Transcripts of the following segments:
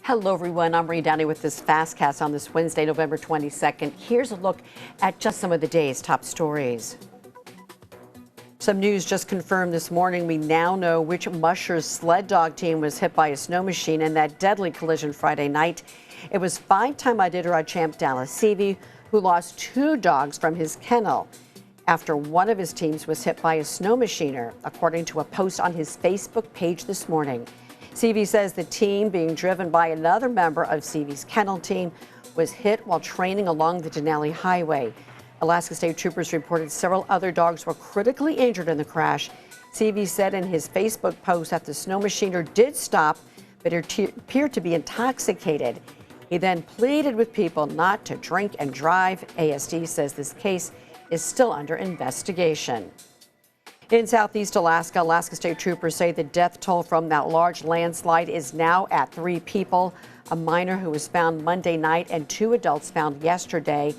Hello, everyone. I'm Marie Downey with this FastCast on this Wednesday, November 22nd. Here's a look at just some of the day's top stories. Some news just confirmed this morning. We now know which Mushers sled dog team was hit by a snow machine in that deadly collision Friday night. It was five-time Iditarod champ Dallas Seavey who lost two dogs from his kennel after one of his teams was hit by a snow machiner, according to a post on his Facebook page this morning. Seavey says the team, being driven by another member of Seavey's kennel team, was hit while training along the Denali Highway. Alaska State Troopers reported several other dogs were critically injured in the crash. Seavey said in his Facebook post that the snow machiner did stop, but appeared to be intoxicated. He then pleaded with people not to drink and drive. ASD says this case is still under investigation. In southeast Alaska, Alaska State Troopers say the death toll from that large landslide is now at 3 people, a minor who was found Monday night and 2 adults found yesterday.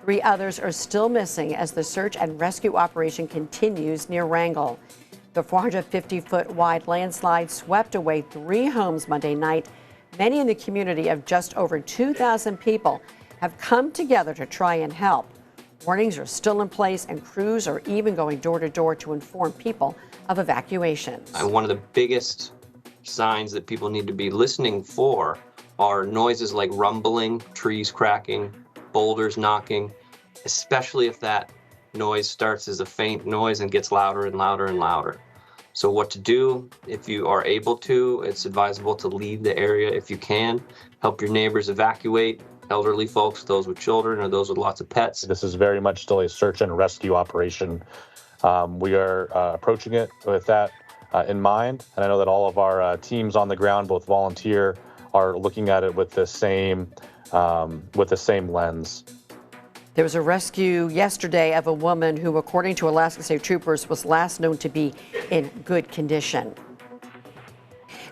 3 others are still missing as the search and rescue operation continues near Wrangell. The 450-foot wide landslide swept away 3 homes Monday night. Many in the community of just over 2,000 people have come together to try and help. Warnings are still in place, and crews are even going door to door to inform people of evacuations. One of the biggest signs that people need to be listening for are noises like rumbling, trees cracking, boulders knocking, especially if that noise starts as a faint noise and gets louder and louder and louder. So what to do if you are able to, it's advisable to leave the area if you can. Help your neighbors evacuate. Elderly folks, those with children, or those with lots of pets. This is very much still a search and rescue operation. We are approaching it with that in mind, and I know that all of our teams on the ground, both volunteer, are looking at it with the same lens. There was a rescue yesterday of a woman who, according to Alaska State Troopers, was last known to be in good condition.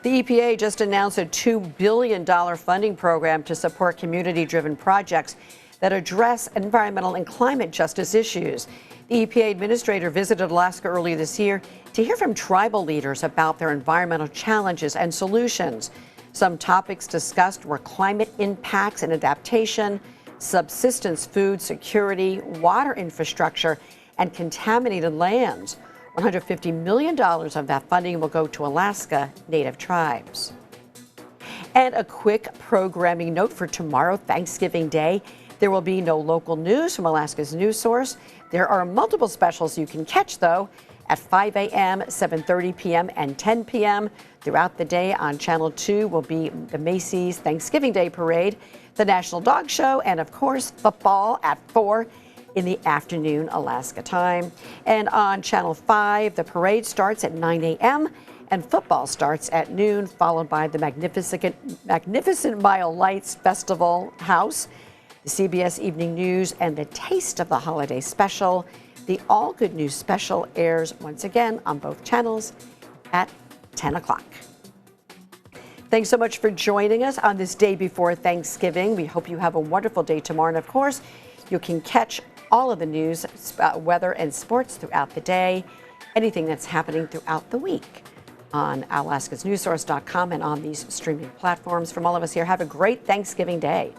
The EPA just announced a $2 billion funding program to support community-driven projects that address environmental and climate justice issues. The EPA administrator visited Alaska earlier this year to hear from tribal leaders about their environmental challenges and solutions. Some topics discussed were climate impacts and adaptation, subsistence food security, water infrastructure, and contaminated lands. $150 million of that funding will go to Alaska Native tribes. And a quick programming note for tomorrow, Thanksgiving Day. There will be no local news from Alaska's news source. There are multiple specials you can catch, though, at 5 a.m., 7:30 p.m., and 10 p.m. Throughout the day on Channel 2 will be the Macy's Thanksgiving Day Parade, the National Dog Show, and, of course, football at 4 in the afternoon Alaska time. And on Channel 5, the parade starts at 9 a.m. and football starts at noon, followed by the Magnificent Mile Lights Festival House, the CBS Evening News, and the Taste of the Holiday Special. The All Good News Special airs once again on both channels at 10 o'clock. Thanks so much for joining us on this day before Thanksgiving. We hope you have a wonderful day tomorrow. And of course, you can catch all of the news, weather, and sports throughout the day, anything that's happening throughout the week on alaskasnewssource.com and on these streaming platforms. From all of us here, have a great Thanksgiving Day.